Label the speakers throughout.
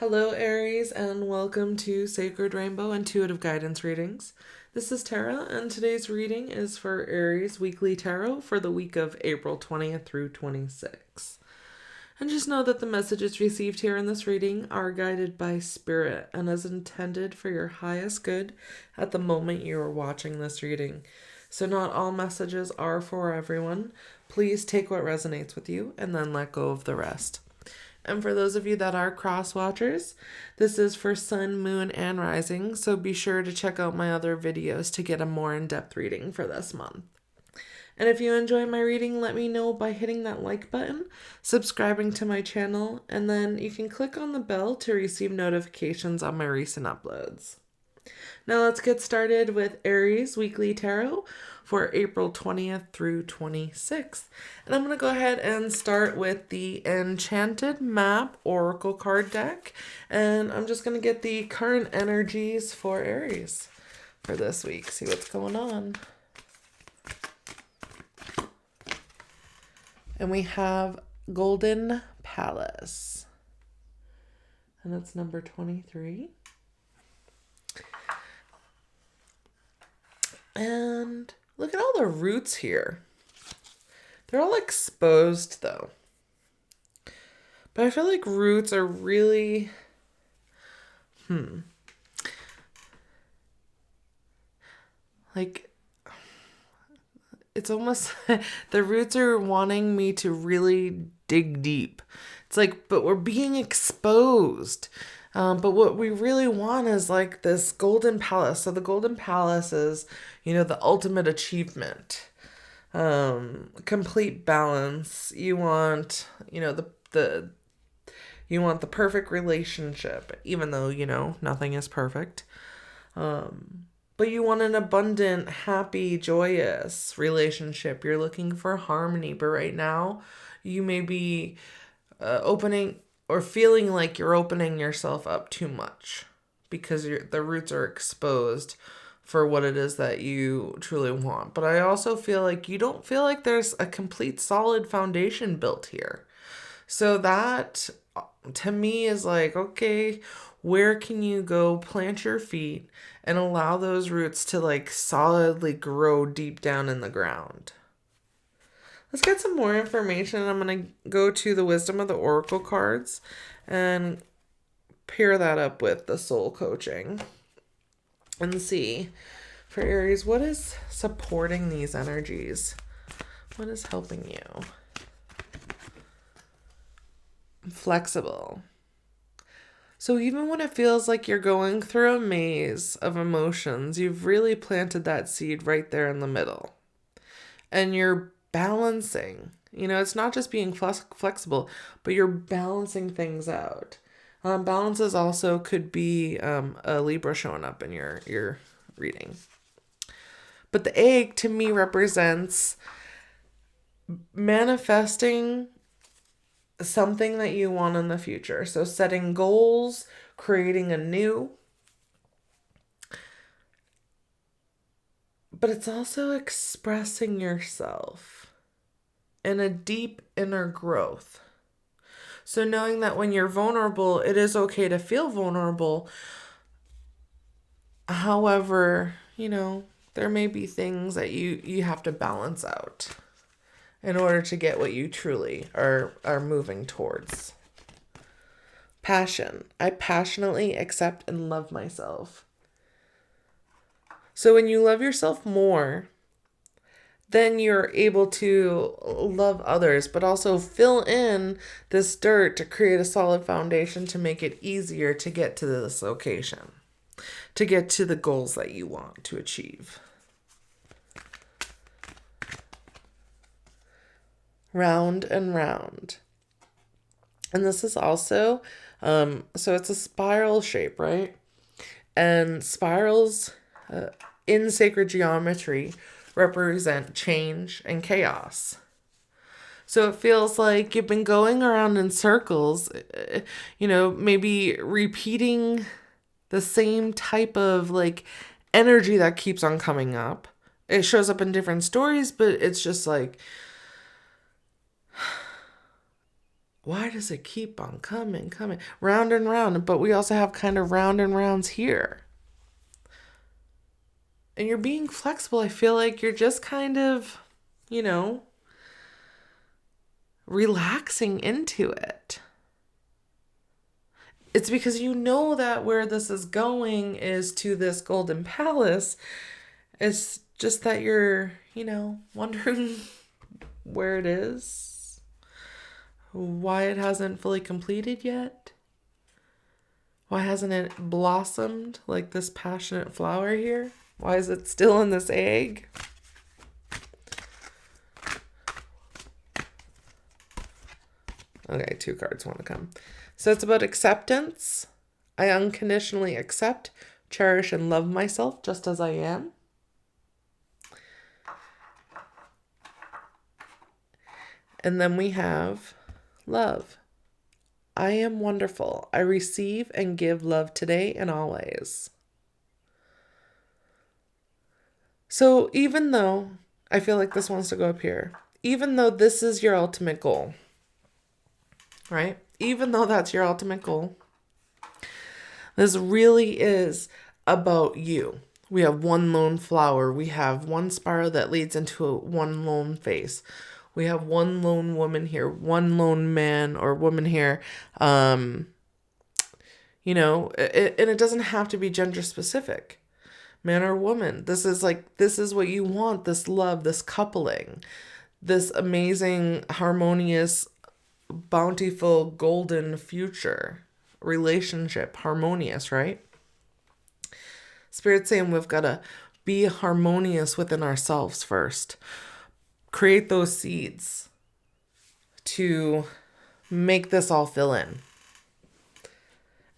Speaker 1: Hello, Aries, and welcome to Sacred Rainbow Intuitive Guidance Readings. This is Tara, and today's reading is for Aries Weekly Tarot for the week of April 20th through 26th. And just know that the messages received here in this reading are guided by Spirit and is intended for your highest good at the moment you are watching this reading. So not all messages are for everyone. Please take what resonates with you and then let go of the rest. And for those of you that are cross watchers, this is for Sun, Moon, and Rising, so be sure to check out my other videos to get a more in-depth reading for this month. And if you enjoy my reading, let me know by hitting that like button, subscribing to my channel, and then you can click on the bell to receive notifications on my recent uploads. Now let's get started with Aries Weekly Tarot for April 20th through 26th. And I'm going to go ahead and start with the Enchanted Map Oracle card deck. And I'm just going to get the current energies for Aries for this week. See what's going on. And we have Golden Palace. And that's number 23. And look at all the roots here. They're all exposed though. But I feel like roots are really, like, it's almost, the roots are wanting me to really dig deep. It's like, but we're being exposed. But what we really want is like this golden palace. So the golden palace is, the ultimate achievement, complete balance. You want, you want the perfect relationship, even though, nothing is perfect. But you want an abundant, happy, joyous relationship. You're looking for harmony, but right now you may be opening or feeling like you're opening yourself up too much because the roots are exposed for what it is that you truly want. But I also feel like you don't feel like there's a complete solid foundation built here. So that to me is like, okay, where can you go plant your feet and allow those roots to like solidly grow deep down in the ground? Let's get some more information. I'm going to go to the Wisdom of the Oracle cards and pair that up with the soul coaching and see for Aries, what is supporting these energies? What is helping you? Flexible. So even when it feels like you're going through a maze of emotions, you've really planted that seed right there in the middle. And you're balancing. It's not just being flexible, but you're balancing things out. Balances also could be a Libra showing up in your reading. But the egg to me represents manifesting something that you want in the future. So setting goals, creating anew. But it's also expressing yourself in a deep inner growth. So knowing that when you're vulnerable, it is okay to feel vulnerable. However, there may be things that you have to balance out in order to get what you truly are moving towards. Passion. I passionately accept and love myself. So when you love yourself more, then you're able to love others, but also fill in this dirt to create a solid foundation to make it easier to get to this location, to get to the goals that you want to achieve. Round and round. And this is also, so it's a spiral shape, right? And spirals in sacred geometry represent change and chaos. So it feels like you've been going around in circles, maybe repeating the same type of like energy that keeps on coming up. It shows up in different stories, but it's just like why does it keep on coming, round and round? But we also have kind of round and rounds here. And you're being flexible. I feel like you're just kind of, relaxing into it. It's because you know that where this is going is to this golden palace. It's just that you're, wondering where it is, why it hasn't fully completed yet. Why hasn't it blossomed like this passionate flower here? Why is it still in this egg? Okay, 2 cards want to come. So it's about acceptance. I unconditionally accept, cherish, and love myself just as I am. And then we have love. I am wonderful. I receive and give love today and always. So even though, I feel like this wants to go up here, even though this is your ultimate goal, right? Even though that's your ultimate goal, this really is about you. We have one lone flower. We have one spiral that leads into one lone face. We have one lone woman here, one lone man or woman here. And it doesn't have to be gender specific. Man or woman. This is what you want, this love, this coupling, this amazing, harmonious, bountiful, golden future relationship, harmonious, right? Spirit's saying we've got to be harmonious within ourselves first. Create those seeds to make this all fill in.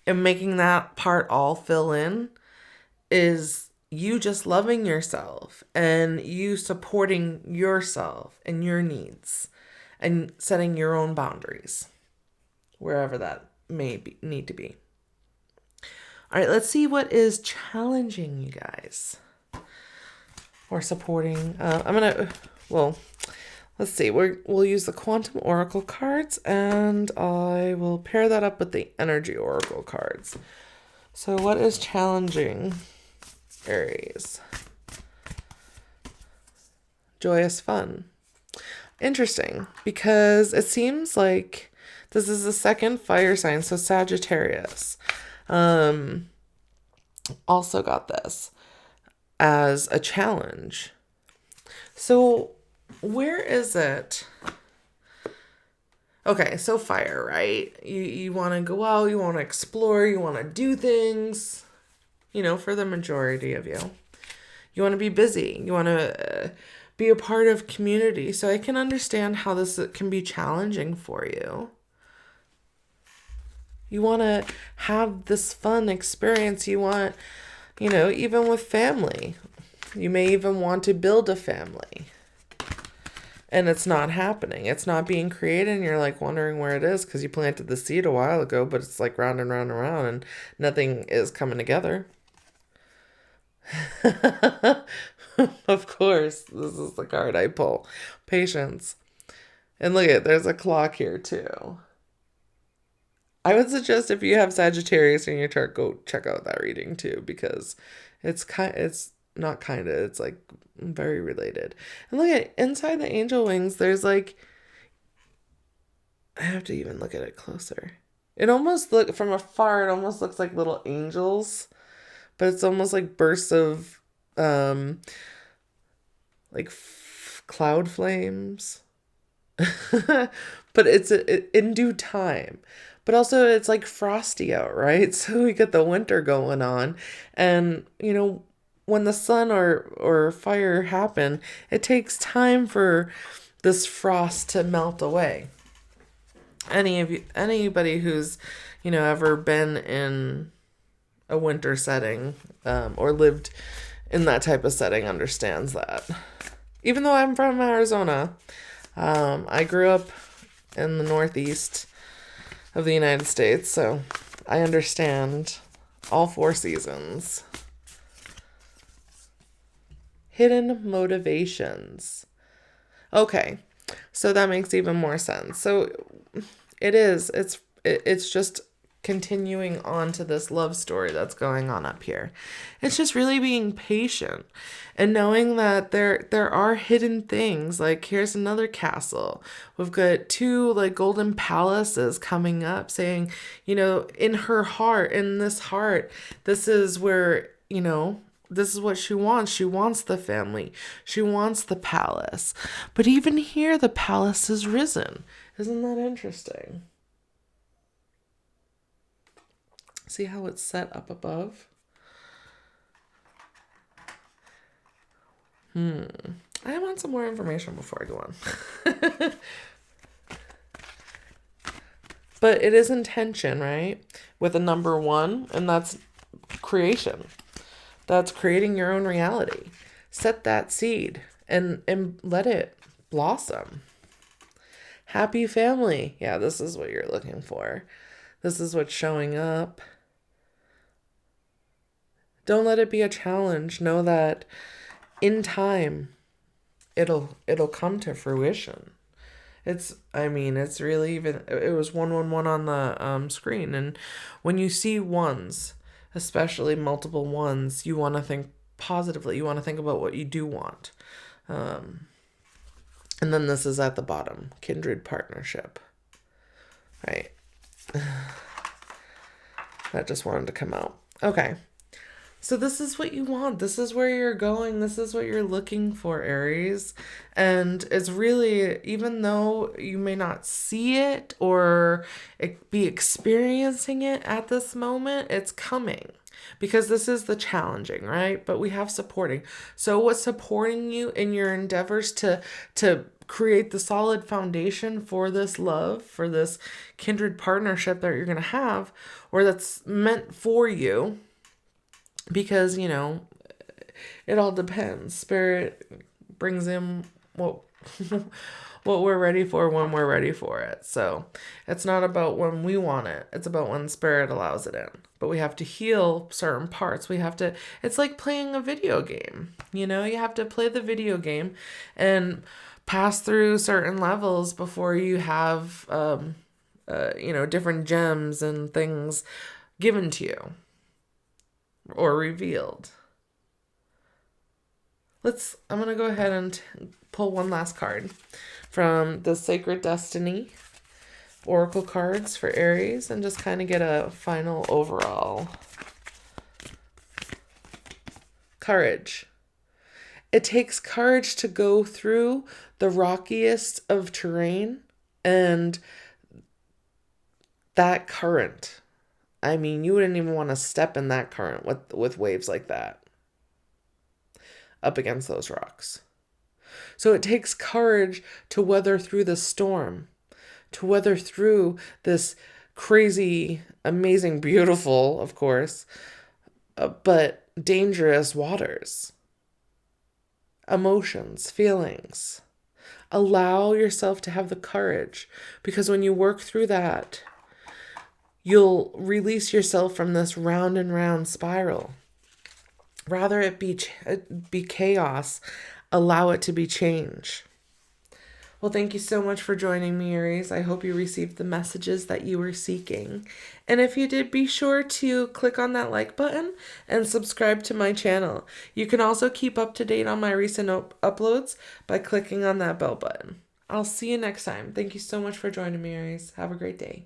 Speaker 1: And making that part all fill in is you just loving yourself and you supporting yourself and your needs and setting your own boundaries wherever that need to be. All right, let's see what is challenging you guys or supporting. Let's see. We'll use the Quantum Oracle cards, and I will pair that up with the Energy Oracle cards. So what is challenging Aries? Joyous fun. Interesting, because it seems like this is the second fire sign, so Sagittarius. Also got this as a challenge. So where is it? Okay, so fire, right? You want to go out, you want to explore, you want to do things, for the majority of you. You want to be busy. You want to be a part of community. So I can understand how this can be challenging for you. You want to have this fun experience. You want, even with family. You may even want to build a family. And it's not happening. It's not being created, and you're wondering where it is because you planted the seed a while ago, but it's round and round and round, and nothing is coming together. Of course, this is the card I pull. Patience. And look at, there's a clock here too. I would suggest if you have Sagittarius in your chart, go check out that reading too, because it's very related. And look at inside the angel wings, there's I have to even look at it closer. It almost from afar, it almost looks like little angels, but it's almost like bursts of cloud flames. But it's in due time. But also it's frosty out, right? So we get the winter going on, and when the sun or fire happen, it takes time for this frost to melt away. Anybody who's ever been in a winter setting or lived in that type of setting understands that. Even though I'm from Arizona, I grew up in the Northeast of the United States, so I understand all 4 seasons. Hidden motivations. Okay, so that makes even more sense. So It is. It's just continuing on to this love story that's going on up here. It's just really being patient and knowing that there are hidden things. Like here's another castle. We've got two like golden palaces coming up saying, in her heart, in this heart, this is where, this is what she wants. She wants the family. She wants the palace. But even here, the palace has risen. Isn't that interesting? See how it's set up above? I want some more information before I go on. But it is intention, right? With a number 1, and that's creation. That's creating your own reality. Set that seed and let it blossom. Happy family. Yeah, this is what you're looking for. This is what's showing up. Don't let it be a challenge. Know that in time, it'll come to fruition. It's really even, it was 111 on the screen. And when you see ones, especially multiple ones, you want to think positively. You want to think about what you do want. And then this is at the bottom, kindred partnership. Right. That just wanted to come out. Okay. So this is what you want. This is where you're going. This is what you're looking for, Aries. And it's really, even though you may not see it or be experiencing it at this moment, it's coming. Because this is the challenging, right? But we have supporting. So what's supporting you in your endeavors to create the solid foundation for this love, for this kindred partnership that you're going to have, or that's meant for you? Because, it all depends. Spirit brings in what we're ready for when we're ready for it. So it's not about when we want it. It's about when Spirit allows it in. But we have to heal certain parts. It's like playing a video game. You have to play the video game and pass through certain levels before you have, different gems and things given to you. Or revealed. I'm going to go ahead and pull one last card from the Sacred Destiny Oracle cards for Aries and just kind of get a final overall. Courage. It takes courage to go through the rockiest of terrain and that current. You wouldn't even want to step in that current with waves like that up against those rocks. So it takes courage to weather through the storm, to weather through this crazy, amazing, beautiful, of course, but dangerous waters. Emotions, feelings. Allow yourself to have the courage, because when you work through that, you'll release yourself from this round and round spiral. Rather it be chaos, allow it to be change. Well, thank you so much for joining me, Aries. I hope you received the messages that you were seeking. And if you did, be sure to click on that like button and subscribe to my channel. You can also keep up to date on my recent uploads by clicking on that bell button. I'll see you next time. Thank you so much for joining me, Aries. Have a great day.